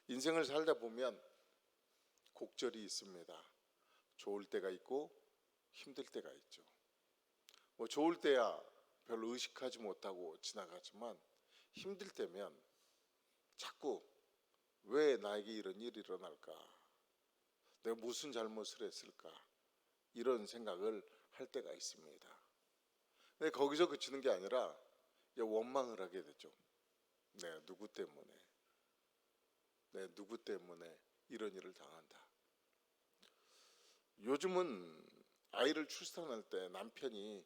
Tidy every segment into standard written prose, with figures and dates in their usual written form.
인생을 살다 보면 곡절이 있습니다. 좋을 때가 있고 힘들 때가 있죠. 뭐 좋을 때야 별로 의식하지 못하고 지나가지만 힘들 때면 자꾸 왜 나에게 이런 일이 일어날까? 내가 무슨 잘못을 했을까? 이런 생각을 할 때가 있습니다. 근데 거기서 그치는 게 아니라 원망을 하게 되죠. 내가 누구 때문에 이런 일을 당한다. 요즘은 아이를 출산할 때 남편이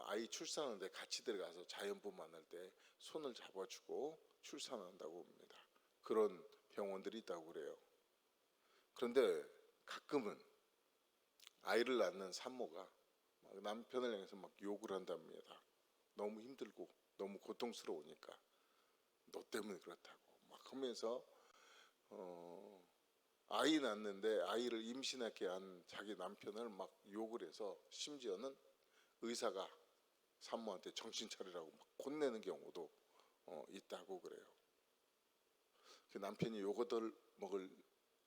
아이 출산하는데 같이 들어가서 자연분 만날 때 손을 잡아주고 출산한다고 합니다. 그런 병원들이 있다고 그래요. 그런데 가끔은 아이를 낳는 산모가 남편을 향해서 막 욕을 한답니다. 너무 힘들고 너무 고통스러우니까 너 때문에 그렇다고 막 하면서 아이 낳는데 아이를 임신하게 한 자기 남편을 막 욕을 해서 심지어는 의사가 산모한테 정신 차리라고 막 혼내는 경우도 있다고 그래요. 그 남편이 요거들 먹을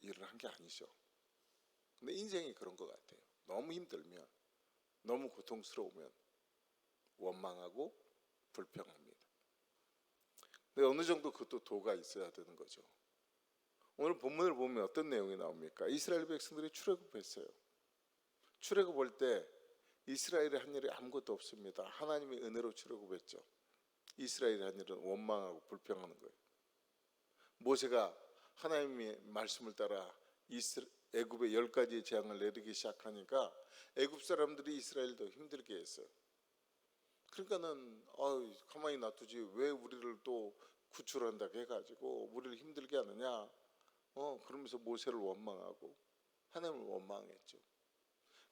일을 한 게 아니죠. 근데 인생이 그런 것 같아요. 너무 힘들면, 너무 고통스러우면 원망하고 불평합니다. 근데 어느 정도 그것도 도가 있어야 되는 거죠. 오늘 본문을 보면 어떤 내용이 나옵니까? 이스라엘 백성들이 출애굽했어요. 출애굽할 때 이스라엘이 한 일이 아무것도 없습니다. 하나님의 은혜로 출애굽했죠. 이스라엘이 한 일은 원망하고 불평하는 거예요. 모세가 하나님의 말씀을 따라 애굽에 10가지의 재앙을 내리기 시작하니까 애굽 사람들이 이스라엘도 힘들게 했어요. 그러니까는 가만히 놔두지 왜 우리를 또 구출한다고 해가지고 우리를 힘들게 하느냐, 그러면서 모세를 원망하고 하나님을 원망했죠.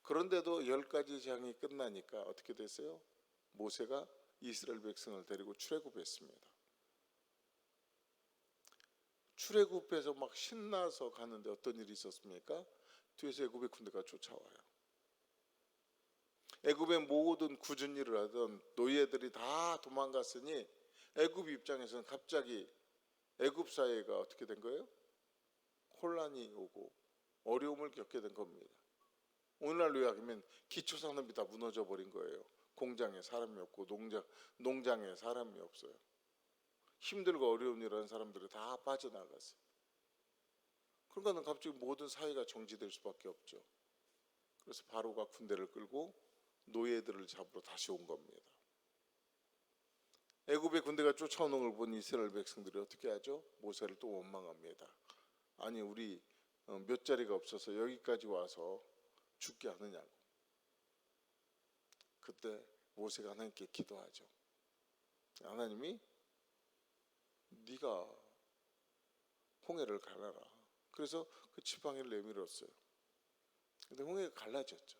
그런데도 10가지 재앙이 끝나니까 어떻게 됐어요? 모세가 이스라엘 백성을 데리고 출애굽했습니다. 출애굽해서 막 신나서 가는데 어떤 일이 있었습니까? 뒤에서 애굽의 군대가 쫓아와요. 애굽의 모든 굳은 일을 하던 노예들이 다 도망갔으니 애굽 입장에서는 갑자기 애굽 사회가 어떻게 된 거예요? 혼란이 오고 어려움을 겪게 된 겁니다. 오늘날로 이야기하면 기초산업이 다 무너져 버린 거예요. 공장에 사람이 없고 농장에 사람이 없어요. 힘들고 어려운 일 하는 사람들이 다 빠져나갔어요. 그러니까 갑자기 모든 사회가 정지될 수밖에 없죠. 그래서 바로가 군대를 끌고 노예들을 잡으러 다시 온 겁니다. 애굽의 군대가 쫓아오는 걸 본 이스라엘 백성들이 어떻게 하죠? 모세를 또 원망합니다. 아니 우리 몇 자리가 없어서 여기까지 와서 죽게 하느냐고. 그때 모세가 하나님께 기도하죠. 하나님이 네가 홍해를 갈라라. 그래서 그 지팡이를 내밀었어요. 근데 홍해가 갈라졌죠.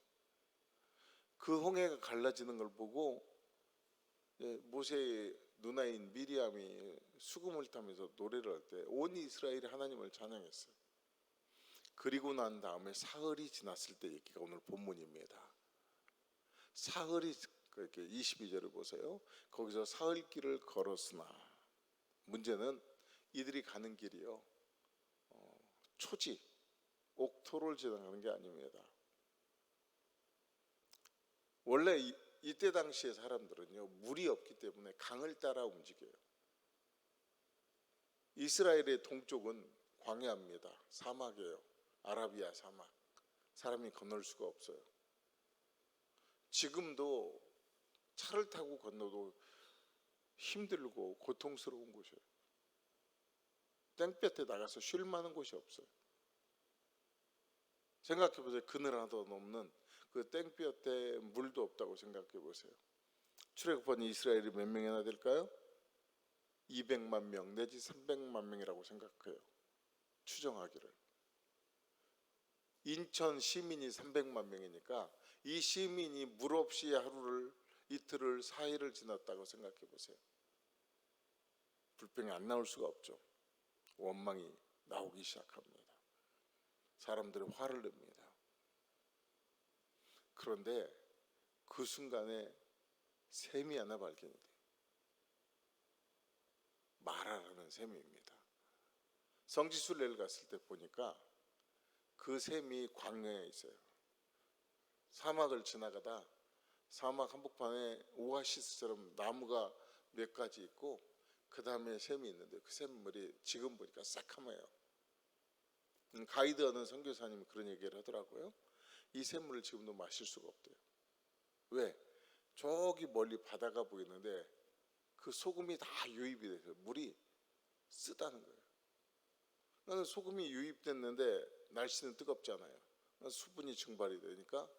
그 홍해가 갈라지는 걸 보고 모세의 누나인 미리암이 수금을 타면서 노래를 할 때 온 이스라엘이 하나님을 찬양했어요. 그리고 난 다음에 사흘이 지났을 때 얘기가 오늘 본문입니다. 사흘이 그렇게 22절을 보세요. 거기서 사흘길을 걸었으나 문제는 이들이 가는 길이요 초지 옥토를 지나가는 게 아닙니다. 원래 이때 당시의 사람들은요 물이 없기 때문에 강을 따라 움직여요. 이스라엘의 동쪽은 광야입니다. 사막이에요. 아라비아 사막. 사람이 건널 수가 없어요. 지금도 차를 타고 건너도 힘들고 고통스러운 곳이에요. 땡볕에 나가서 쉴 만한 곳이 없어요. 생각해 보세요. 그늘 하나도 없는 그 땡볕에 물도 없다고 생각해 보세요. 출애굽한 이스라엘이 몇 명이나 될까요? 200만 명 내지 300만 명이라고 생각해요. 추정하기를. 인천 시민이 300만 명이니까 이 시민이 물 없이 하루를 이틀을 4일을 지났다고 생각해 보세요. 불평이 안 나올 수가 없죠. 원망이 나오기 시작합니다. 사람들이 화를 냅니다. 그런데 그 순간에 샘이 하나 발견이 돼요. 마라라는 샘입니다. 성지순례를 갔을 때 보니까 그 샘이 광야에 있어요. 사막을 지나가다 사막 한복판에 오아시스처럼 나무가 몇 가지 있고 그 다음에 샘이 있는데 그 샘물이 지금 보니까 새카매요. 가이드하는 선교사님이 그런 얘기를 하더라고요. 이 샘물을 지금도 마실 수가 없대요. 왜? 저기 멀리 바다가 보이는데 그 소금이 다 유입이 돼서 물이 쓰다는 거예요. 나는 소금이 유입됐는데 날씨는 뜨겁잖아요. 수분이 증발이 되니까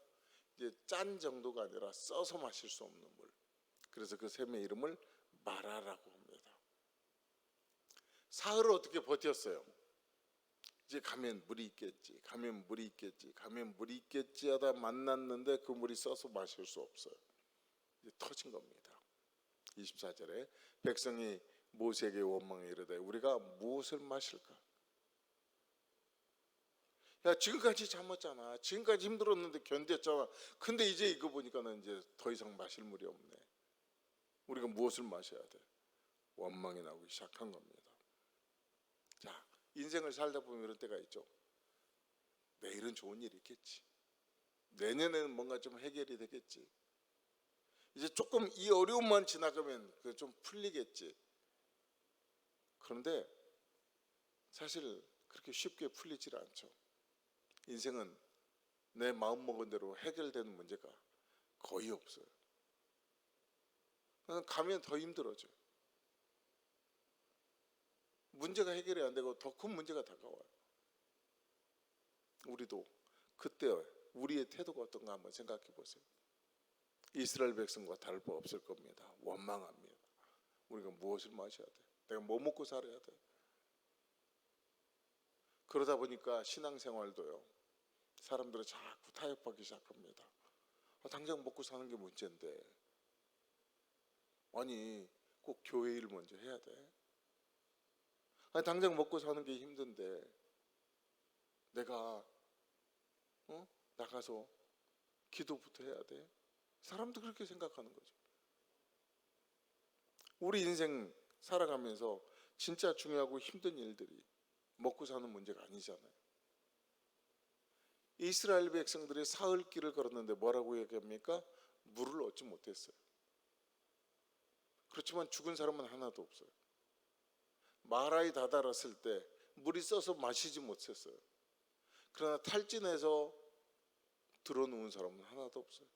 이제 짠 정도가 아니라 써서 마실 수 없는 물. 그래서 그 샘의 이름을 마라라고 합니다. 사흘을 어떻게 버텼어요? 이제 가면 물이 있겠지, 가면 물이 있겠지, 가면 물이 있겠지 하다 만났는데 그 물이 써서 마실 수 없어요. 이제 터진 겁니다. 24절에 백성이 모세에게 원망해 이르되 우리가 무엇을 마실까? 야, 지금까지 참았잖아. 지금까지 힘들었는데 견뎠잖아. 근데 이제 이거 보니까는 이제 더 이상 마실 물이 없네. 우리가 무엇을 마셔야 돼? 원망이 나오기 시작한 겁니다. 자, 인생을 살다 보면 이런 때가 있죠. 내일은 좋은 일이 있겠지. 내년에는 뭔가 좀 해결이 되겠지. 이제 조금 이 어려움만 지나가면 좀 풀리겠지. 그런데 사실 그렇게 쉽게 풀리질 않죠. 인생은 내 마음먹은 대로 해결되는 문제가 거의 없어요. 가면 더 힘들어져요. 문제가 해결이 안 되고 더 큰 문제가 다가와요. 우리도 그때 우리의 태도가 어떤가 한번 생각해 보세요. 이스라엘 백성과 다를 바 없을 겁니다. 원망합니다. 우리가 무엇을 마셔야 돼? 내가 뭐 먹고 살아야 돼? 그러다 보니까 신앙생활도요, 사람들은 자꾸 타협하기 시작합니다. 당장 먹고 사는 게 문제인데, 아니 꼭 교회 일 먼저 해야 돼? 아니 당장 먹고 사는 게 힘든데 내가 나가서 기도부터 해야 돼? 사람도 그렇게 생각하는 거죠. 우리 인생 살아가면서 진짜 중요하고 힘든 일들이 먹고 사는 문제가 아니잖아요. 이스라엘 백성들이 사흘 길을 걸었는데 뭐라고 얘기합니까? 물을 얻지 못했어요. 그렇지만 죽은 사람은 하나도 없어요. 마라에 다다랐을 때 물이 써서 마시지 못했어요. 그러나 탈진해서 들어누운 사람은 하나도 없어요.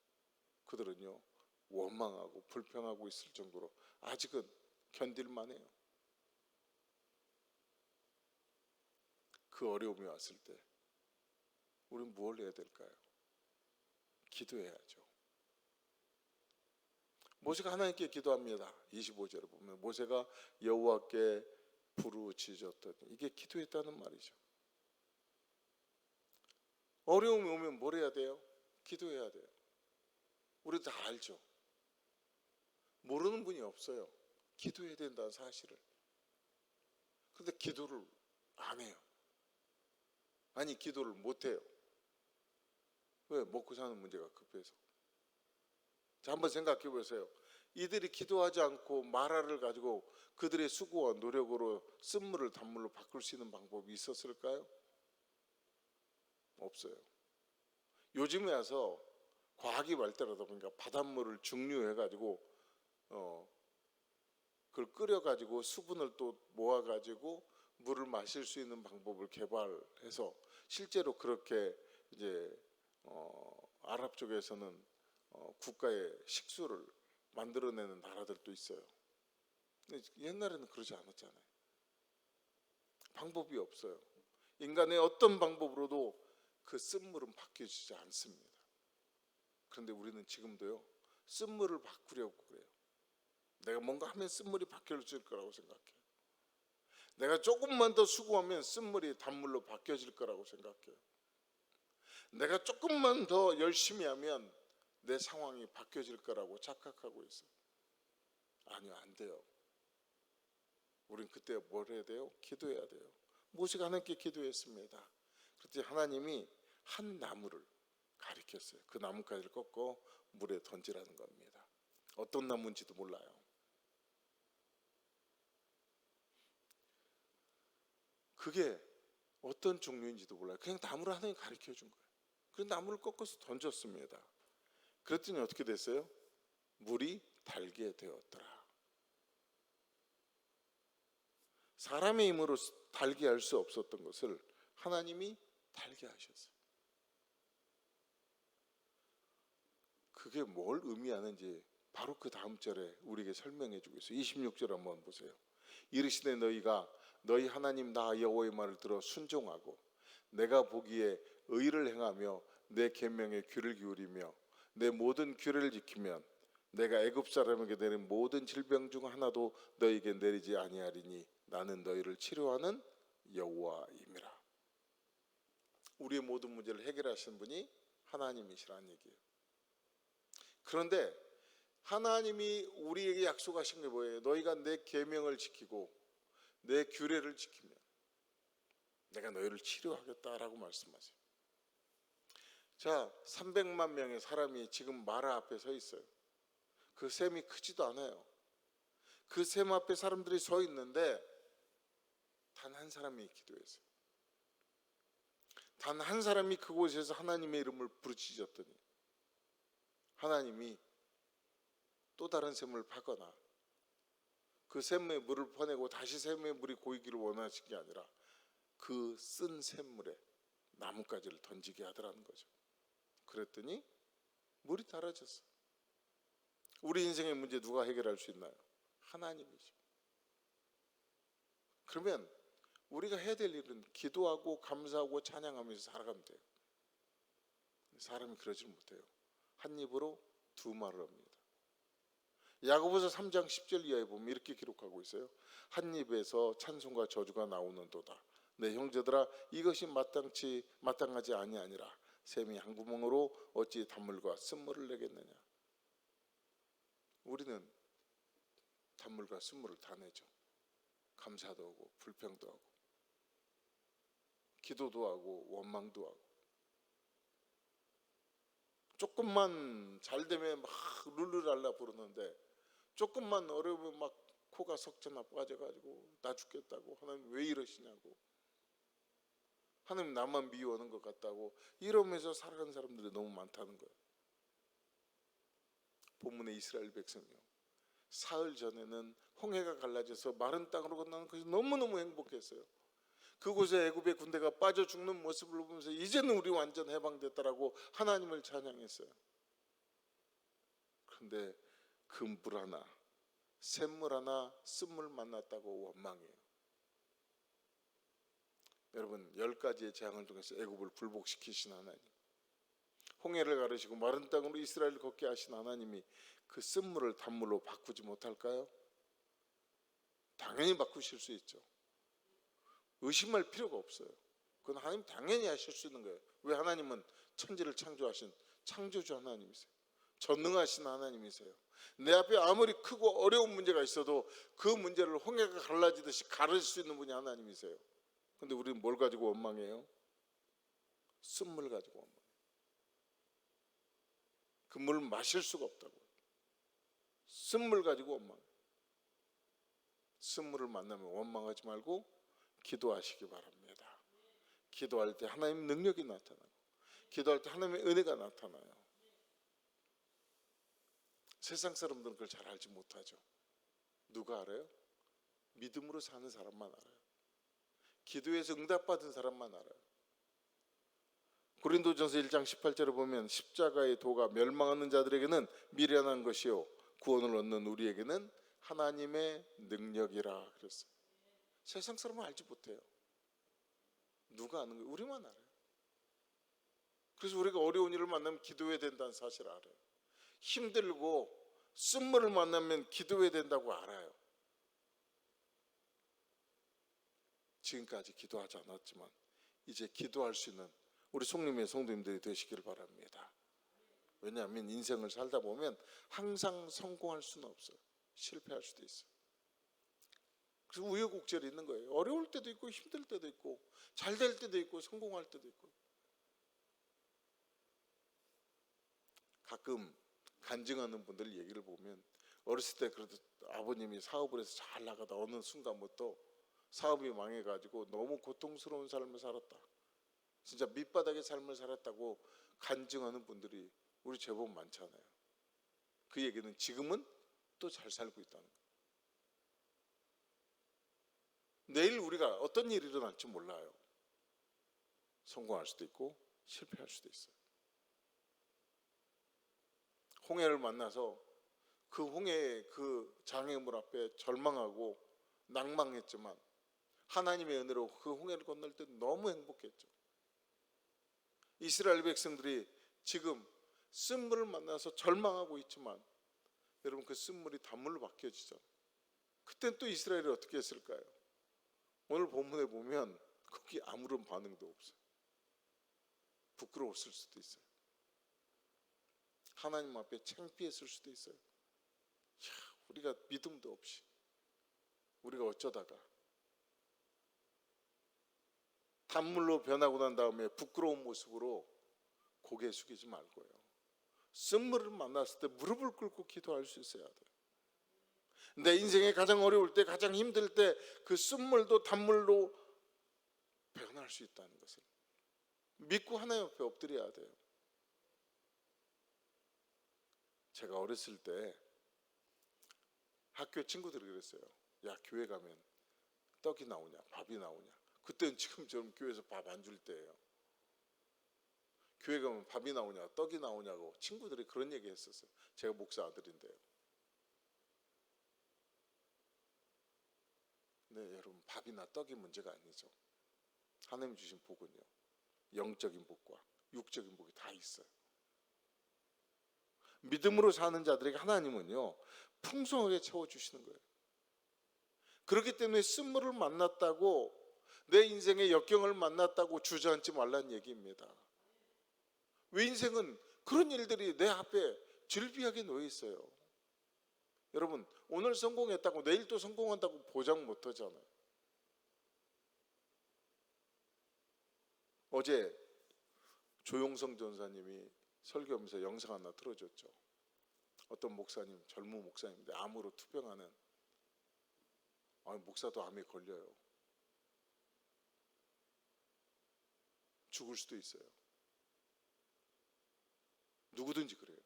그들은요, 원망하고 불평하고 있을 정도로 아직은 견딜만 해요. 그 어려움이 왔을 때 우리는 뭘 해야 될까요? 기도해야죠. 모세가 하나님께 기도합니다. 25절에 보면 모세가 여호와께 부르짖었더니, 이게 기도했다는 말이죠. 어려움이 오면 뭘 해야 돼요? 기도해야 돼요. 우리 다 알죠. 모르는 분이 없어요. 기도해야 된다는 사실을. 그런데 기도를 안 해요. 아니 기도를 못 해요. 왜? 먹고 사는 문제가 급해서. 자, 한번 생각해 보세요. 이들이 기도하지 않고 마라를 가지고 그들의 수고와 노력으로 쓴물을 단물로 바꿀 수 있는 방법이 있었을까요? 없어요. 요즘에 와서 과학이 발달하다 보니까 바닷물을 증류해 가지고 그걸 끓여 가지고 수분을 또 모아 가지고 물을 마실 수 있는 방법을 개발해서 실제로 그렇게 이제 아랍 쪽에서는 국가의 식수를 만들어내는 나라들도 있어요. 근데 옛날에는 그러지 않았잖아요. 방법이 없어요. 인간의 어떤 방법으로도 그 쓴물은 바뀌어지지 않습니다. 그런데 우리는 지금도요, 쓴물을 바꾸려고 그래요. 내가 뭔가 하면 쓴물이 바뀌어질 거라고 생각해요. 내가 조금만 더 수고하면 쓴물이 단물로 바뀌어질 거라고 생각해요. 내가 조금만 더 열심히 하면 내 상황이 바뀌어질 거라고 착각하고 있어요. 아니요, 안 돼요. 우린 그때 뭘 해야 돼요? 기도해야 돼요. 모세가 하나님께 기도했습니다. 그때 하나님이 한 나무를 가리켰어요. 그 나뭇가지를 꺾고 물에 던지라는 겁니다. 어떤 나무인지도 몰라요. 그게 어떤 종류인지도 몰라요. 그냥 나무를 하나님 가르쳐 준 거예요. 그 나무를 꺾어서 던졌습니다. 그랬더니 어떻게 됐어요? 물이 달게 되었더라. 사람의 힘으로 달게 할 수 없었던 것을 하나님이 달게 하셨어요. 그게 뭘 의미하는지 바로 그 다음 절에 우리에게 설명해 주고 있어요. 26절 한번 보세요. 이르시되 너희가 너희 하나님 나 여호와의 말을 들어 순종하고 내가 보기에 의를 행하며 내 계명에 귀를 기울이며 내 모든 규례를 지키면 내가 애굽 사람에게 내린 모든 질병 중 하나도 너희에게 내리지 아니하리니 나는 너희를 치료하는 여호와임이라. 우리의 모든 문제를 해결하시는 분이 하나님이시라는 얘기예요. 그런데 하나님이 우리에게 약속하신 게 뭐예요? 너희가 내 계명을 지키고 내 규례를 지키면 내가 너희를 치료하겠다라고 말씀하세요. 자, 300만 명의 사람이 지금 마라 앞에 서 있어요. 그 샘이 크지도 않아요. 그 샘 앞에 사람들이 서 있는데 단 한 사람이 기도했어요. 단 한 사람이 그곳에서 하나님의 이름을 부르짖었더니 하나님이 또 다른 샘을 파거나 그 샘에 물을 퍼내고 다시 샘에 물이 고이기를 원하신 게 아니라 그 쓴 샘물에 나뭇가지를 던지게 하더라는 거죠. 그랬더니 물이 달아졌어요. 우리 인생의 문제 누가 해결할 수 있나요? 하나님이죠. 그러면 우리가 해야 될 일은 기도하고 감사하고 찬양하면서 살아가면 돼요. 사람이 그러지 못해요. 한 입으로 두 말을 합니다. 야고보서 3장 10절 이하에 보면 이렇게 기록하고 있어요. 한 입에서 찬송과 저주가 나오는도다. 내 형제들아 이것이 마땅하지 아니하니라. 샘이 한 구멍으로 어찌 단물과 쓴물을 내겠느냐. 우리는 단물과 쓴물을 다 내죠. 감사도 하고 불평도 하고 기도도 하고 원망도 하고 조금만 잘 되면 막 룰루랄라 부르는데 조금만 어려우면 막 코가 석자나 빠져가지고 나 죽겠다고 하나님 왜 이러시냐고 하나님 나만 미워하는 것 같다고 이러면서 살아가는 사람들이 너무 많다는 거예요. 본문의 이스라엘 백성이요, 사흘 전에는 홍해가 갈라져서 마른 땅으로 건너는 것이 너무너무 행복했어요. 그곳에 애굽의 군대가 빠져 죽는 모습을 보면서 이제는 우리 완전 해방됐다라고 하나님을 찬양했어요. 그런데 그 물 하나, 샘물 하나, 쓴물 만났다고 원망해요. 여러분, 10가지의 재앙을 통해서 애굽을 불복시키신 하나님, 홍해를 가르시고 마른 땅으로 이스라엘을 걷게 하신 하나님이 그 쓴물을 단물로 바꾸지 못할까요? 당연히 바꾸실 수 있죠. 의심할 필요가 없어요. 그건 하나님 당연히 하실 수 있는 거예요. 왜? 하나님은 천지를 창조하신 창조주 하나님이세요. 전능하신 하나님이세요. 내 앞에 아무리 크고 어려운 문제가 있어도 그 문제를 홍해가 갈라지듯이 가르칠 수 있는 분이 하나님이세요. 근데 우리는 뭘 가지고 원망해요? 쓴물 가지고 원망해요. 그 물을 마실 수가 없다고. 쓴물 가지고 원망해요. 쓴물을 만나면 원망하지 말고 기도하시기 바랍니다. 기도할 때 하나님의 능력이 나타나고 기도할 때 하나님의 은혜가 나타나요. 세상 사람들은 그걸 잘 알지 못하죠. 누가 알아요? 믿음으로 사는 사람만 알아요. 기도에서 응답받은 사람만 알아요. 고린도전서 1장 18절에 보면 십자가의 도가 멸망하는 자들에게는 미련한 것이요 구원을 얻는 우리에게는 하나님의 능력이라 그랬어요. 세상 사람은 알지 못해요. 누가 아는 거예요? 우리만 알아요. 그래서 우리가 어려운 일을 만나면 기도해야 된다는 사실을 알아요. 힘들고 쓴물을 만나면 기도해야 된다고 알아요. 지금까지 기도하지 않았지만 이제 기도할 수 있는 우리 송림의 성도님들이 되시기를 바랍니다. 왜냐하면 인생을 살다 보면 항상 성공할 수는 없어요. 실패할 수도 있어요. 그래서 우여곡절이 있는 거예요. 어려울 때도 있고 힘들 때도 있고 잘 될 때도 있고 성공할 때도 있고. 가끔 간증하는 분들 얘기를 보면 어렸을 때 그래도 아버님이 사업을 해서 잘 나가다 어느 순간부터 사업이 망해가지고 너무 고통스러운 삶을 살았다. 진짜 밑바닥의 삶을 살았다고 간증하는 분들이 우리 제법 많잖아요. 그 얘기는 지금은 또 잘 살고 있다는 거예요. 내일 우리가 어떤 일이 일어날지 몰라요. 성공할 수도 있고 실패할 수도 있어요. 홍해를 만나서 그 홍해의 그 장애물 앞에 절망하고 낭망했지만 하나님의 은혜로 그 홍해를 건널 때 너무 행복했죠. 이스라엘 백성들이 지금 쓴물을 만나서 절망하고 있지만 여러분 그 쓴물이 단물로 바뀌어지죠. 그땐 또 이스라엘이 어떻게 했을까요? 오늘 본문에 보면 거기 아무런 반응도 없어요. 부끄러웠을 수도 있어요. 하나님 앞에 창피했을 수도 있어요. 우리가 믿음도 없이 우리가 어쩌다가 단물로 변하고 난 다음에 부끄러운 모습으로 고개 숙이지 말고요. 쓴물을 만났을 때 무릎을 꿇고 기도할 수 있어야 돼요. 내 인생에 가장 어려울 때, 가장 힘들 때 그 쓴물도 단물로 변할 수 있다는 것을 믿고 하나님 앞에 엎드려야 돼요. 제가 어렸을 때 학교 친구들이 그랬어요. 야, 교회 가면 떡이 나오냐, 밥이 나오냐. 그때는 지금처럼 교회에서 밥 안 줄 때예요. 교회 가면 밥이 나오냐, 떡이 나오냐고 친구들이 그런 얘기 했었어요. 제가 목사 아들인데요. 네, 여러분, 밥이나 떡이 문제가 아니죠. 하나님 주신 복은요, 영적인 복과 육적인 복이 다 있어요. 믿음으로 사는 자들에게 하나님은요 풍성하게 채워주시는 거예요. 그렇기 때문에 쓴물을 만났다고, 내 인생의 역경을 만났다고 주저앉지 말라는 얘기입니다. 왜 인생은 그런 일들이 내 앞에 질비하게 놓여 있어요. 여러분, 오늘 성공했다고 내일 또 성공한다고 보장 못 하잖아요. 어제 조용성 전사님이 설교하면서 영상 하나 틀어줬죠. 어떤 목사님, 젊은 목사님인데 암으로 투병하는, 목사도 암에 걸려요. 죽을 수도 있어요. 누구든지 그래요.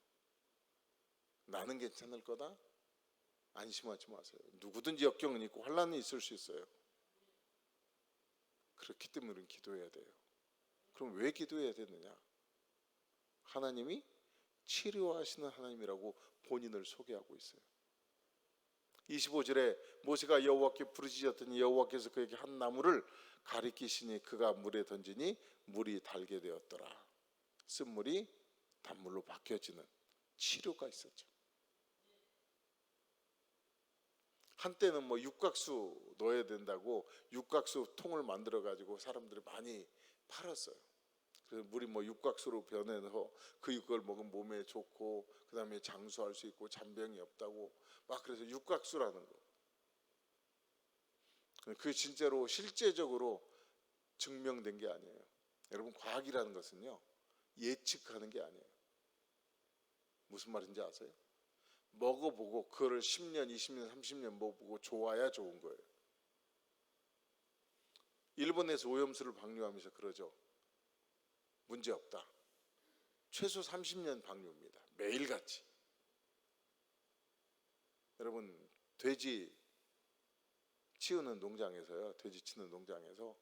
나는 괜찮을 거다? 안심하지 마세요. 누구든지 역경은 있고 환난이 있을 수 있어요. 그렇기 때문에 우리는 기도해야 돼요. 그럼 왜 기도해야 되느냐? 하나님이 치료하시는 하나님이라고 본인을 소개하고 있어요. 25절에 모세가 여호와께 부르짖었더니 여호와께서 그에게 한 나무를 가리키시니 그가 물에 던지니 물이 달게 되었더라. 쓴물이 단물로 바뀌어지는 치료가 있었죠. 한때는 육각수 넣어야 된다고 육각수 통을 만들어 가지고 사람들이 많이 팔았어요. 그래서 물이 육각수로 변해서 그 육을 먹으면 몸에 좋고 그 다음에 장수할 수 있고 잔병이 없다고 막, 그래서 육각수라는 거. 그게 진짜로 실제적으로 증명된 게 아니에요. 여러분, 과학이라는 것은요 예측하는 게 아니에요. 무슨 말인지 아세요? 먹어보고 그거를 10년, 20년, 30년 먹어보고 좋아야 좋은 거예요. 일본에서 오염수를 방류하면서 그러죠. 문제없다. 최소 30년 방류입니다. 매일같이. 여러분, 돼지 치우는 농장에서요, 돼지 치는 농장에서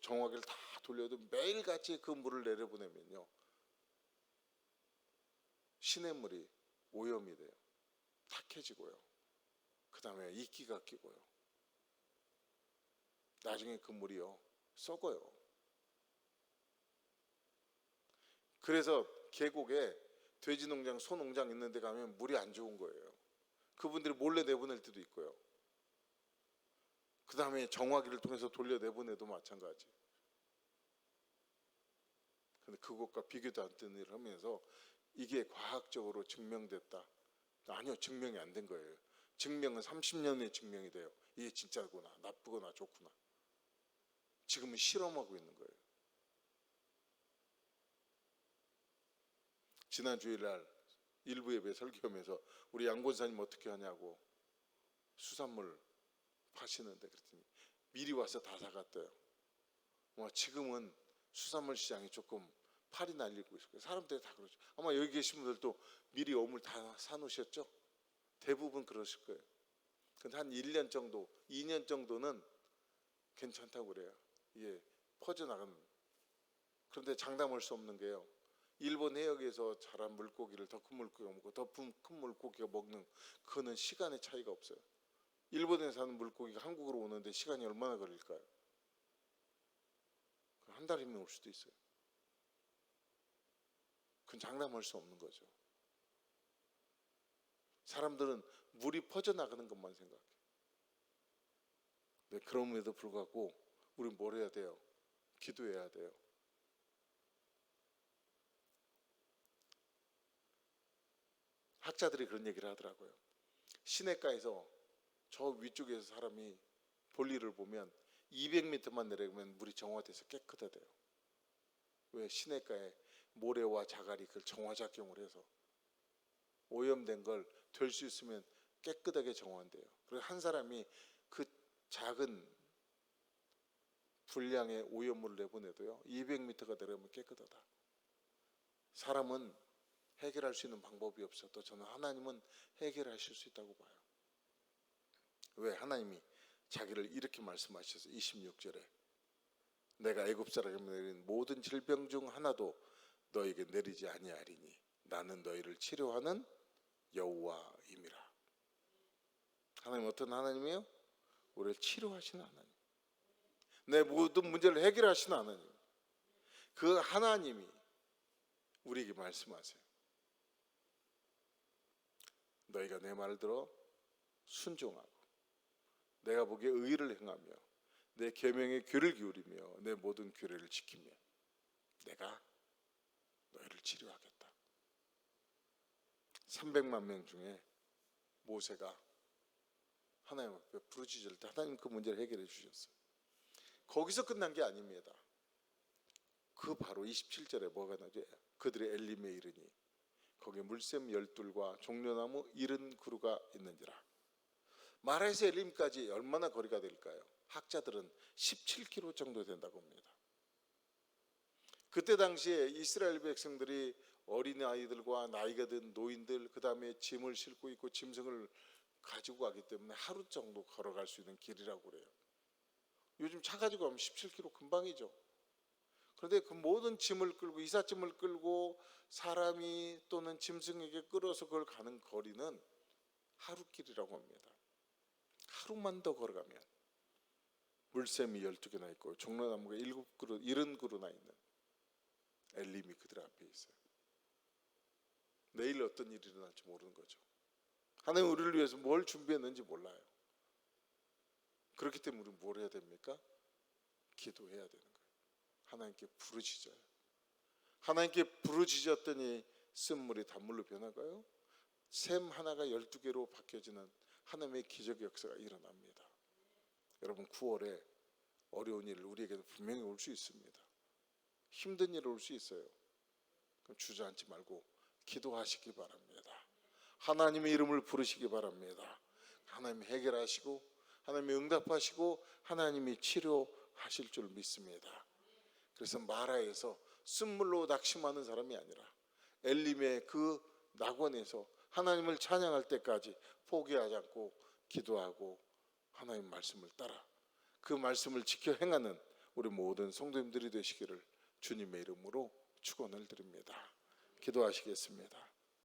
정화기를 다 돌려도 매일같이 그 물을 내려보내면요 시냇물이 오염이 돼요. 탁해지고요. 그 다음에 이끼가 끼고요. 나중에 그 물이요 썩어요. 그래서 계곡에 돼지 농장, 소 농장 있는 데 가면 물이 안 좋은 거예요. 그분들이 몰래 내보낼 때도 있고요. 그 다음에 정화기를 통해서 돌려 내보내도 마찬가지. 근데 그것과 비교도 안 되는 일을 하면서 이게 과학적으로 증명됐다. 아니요, 증명이 안 된 거예요. 증명은 30년에 증명이 돼요. 이게 진짜구나, 나쁘거나 좋구나. 지금은 실험하고 있는 거예요. 지난 주일날 일부 예배 설교하면서 우리 양 권사님 어떻게 하냐고 수산물 파시는데, 그랬더니 미리 와서 다 사갔대요. 지금은 수산물 시장이 조금 팔이 날리고 있을 거예요. 사람들이 다 그러죠. 아마 여기 계신 분들도 미리 어물 다 사놓으셨죠? 대부분 그러실 거예요. 근데 한 1년 정도, 2년 정도는 괜찮다고 그래요. 이게 퍼져나가는. 그런데 장담할 수 없는 게요. 일본 해역에서 자란 물고기를 더 큰 물고기가 먹고 더 큰 물고기가 먹는, 그거는 시간의 차이가 없어요. 일본에서 사는 물고기가 한국으로 오는데 시간이 얼마나 걸릴까요? 한 달이면 올 수도 있어요. 그건 장담할 수 없는 거죠. 사람들은 물이 퍼져나가는 것만 생각해요. 네, 그럼에도 불구하고 우리 뭘 해야 돼요? 기도해야 돼요. 학자들이 그런 얘기를 하더라고요. 시냇가에서 저 위쪽에서 사람이 볼일을 보면 200m만 내려가면 물이 정화돼서 깨끗하대요. 왜? 시냇가에 모래와 자갈이 그걸 정화작용을 해서 오염된 걸 될 수 있으면 깨끗하게 정화한대요. 그래서 한 사람이 그 작은 분량의 오염물을 내보내도요 200m가 내려가면 깨끗하다. 사람은 해결할 수 있는 방법이 없어도 저는 하나님은 해결하실 수 있다고 봐요. 왜? 하나님이 자기를 이렇게 말씀하셔서 26절에 내가 애굽 사람에게 내린 모든 질병 중 하나도 너에게 내리지 아니하리니 나는 너희를 치료하는 여호와임이라. 하나님 어떤 하나님이에요? 우리를 치료하시는 하나님, 내 모든 문제를 해결하시는 하나님. 그 하나님이 우리에게 말씀하세요. 너희가 내 말을 들어 순종하고 내가 보기에 의를 행하며 내 계명에 귀를 기울이며 내 모든 규례를 지키면 내가 너희를 치료하겠다. 300만 명 중에 모세가 하나님 앞에 부르짖을 때 하나님 그 문제를 해결해 주셨어요. 거기서 끝난 게 아닙니다. 그 바로 27절에 뭐가 나죠? 그들의 엘림에 이르니 거기에 물샘 12과 종려나무 70그루가 있는지라. 마라에서 엘림까지 얼마나 거리가 될까요? 학자들은 17km 정도 된다고 합니다. 그때 당시에 이스라엘 백성들이 어린아이들과 나이가 든 노인들, 그 다음에 짐을 싣고 있고 짐승을 가지고 가기 때문에 하루 정도 걸어갈 수 있는 길이라고 그래요. 요즘 차 가지고 가면 17km 금방이죠. 그런데 그 모든 짐을 끌고, 이삿짐을 끌고 사람이 또는 짐승에게 끌어서 그걸 가는 거리는 하루길이라고 합니다. 하루만 더 걸어가면 물샘이 12개나 있고 종려나무가 7그루, 70그루나 있는 엘림이 그들 앞에 있어요. 내일 어떤 일이 일어날지 모르는 거죠. 하나님 우리를 위해서 뭘 준비했는지 몰라요. 그렇기 때문에 우리는 뭘 해야 됩니까? 기도해야 되는 거예요. 하나님께 부르짖어요. 하나님께 부르짖었더니 쓴물이 단물로 변화가요, 샘 하나가 12개로 바뀌어지는 하나님의 기적 역사가 일어납니다. 여러분 9월에 어려운 일 우리에게도 분명히 올 수 있습니다. 힘든 일 올 수 있어요. 그럼 주저앉지 말고 기도하시기 바랍니다. 하나님의 이름을 부르시기 바랍니다. 하나님이 해결하시고 하나님이 응답하시고 하나님이 치료하실 줄 믿습니다. 그래서 마라에서 쓴물로 낙심하는 사람이 아니라 엘림의 그 낙원에서 하나님을 찬양할 때까지 포기하지 않고 기도하고 하나님 말씀을 따라 그 말씀을 지켜 행하는 우리 모든 성도님들이 되시기를 주님의 이름으로 축원을 드립니다. 기도하시겠습니다.